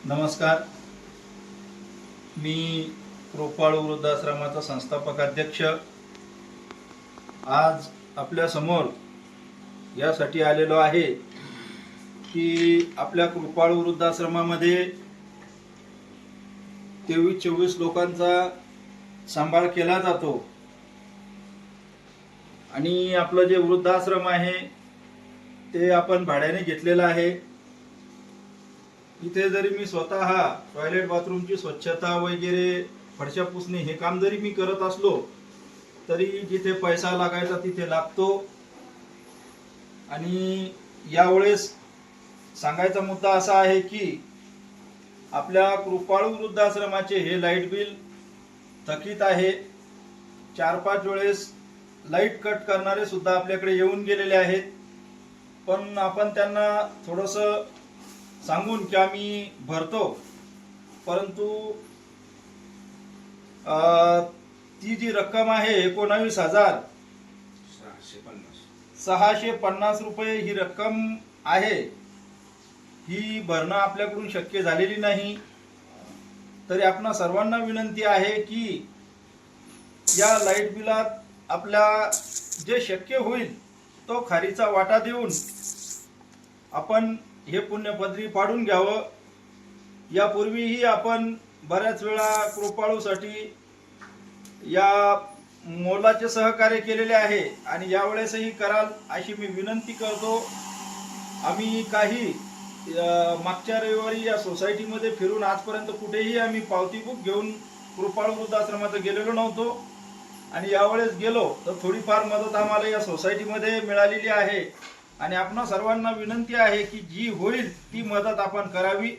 नमस्कार. मी कृपाळू वृद्धाश्रमाचा संस्थापक अध्यक्ष आज आपल्या समोर यासाठी आलेलो आहे की आपल्या कृपाळू वृद्धाश्रमामध्ये 23-24 लोकांचा सांभाळ केला जातो आणि आपलं जे वृद्धाश्रम आहे ते आपण भाड्याने घेतलेलं आहे. इथे जरी मी स्वतः टॉयलेट बाथरूमची स्वच्छता वगैरे फरशा पुसणे हे काम जरी मी करत असलो तरी जिथे पैसा लागायचा तिथे लागतो. आणि यावेळेस सांगायचा मुद्दा असा आहे की आपल्या कृपाळू वृद्धाश्रमाचे हे लाईट बिल थकीत आहे. 4-5 वेळेस लाईट कट करणारे सुद्धा आपल्याकडे येऊन गेलेले आहेत, पण आपण त्यांना थोडंसं सांगून की आम्ही भरतो, परंतु ती जी रक्कम आहे 19,650 रुपये ही रक्कम आहे, ही भरणं आपल्याकडून शक्य झालेली नाही. तरी आपणा सर्वांना विनंती आहे की या लाईट बिलात आपल्या जे शक्य होईल तो खारीचा वाटा देऊन आपण हे पुण्यपदरी पाडून घ्यावं. यापूर्वीही आपण बऱ्याच वेळा कृपाळूसाठी या मोलाचे सहकार्य केलेले आहे आणि यावेळेसही कराल अशी मी विनंती करतो. आम्ही काही मागच्या रविवारी या सोसायटीमध्ये फिरून आजपर्यंत कुठेही आम्ही पावती बुक घेऊन कृपाळू वृद्धाश्रमात गेलेलो नव्हतो आणि यावेळेस गेलो तर थोडीफार मदत आम्हाला या सोसायटीमध्ये मिळालेली आहे आणि आपणा सर्वांना विनंती आहे की जी होईल ती मदत आपण करावी.